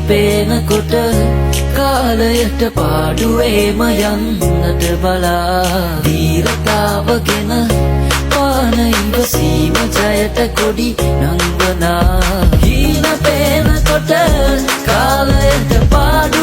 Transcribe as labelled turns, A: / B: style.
A: පේනකොට කාලයට පාඩුවේම යන්නට බලා දීරතාවගෙන පාන ඉවසීම ජයට කොඩි නංවනා හීන පේනකොට කාලයට පාඩුවේම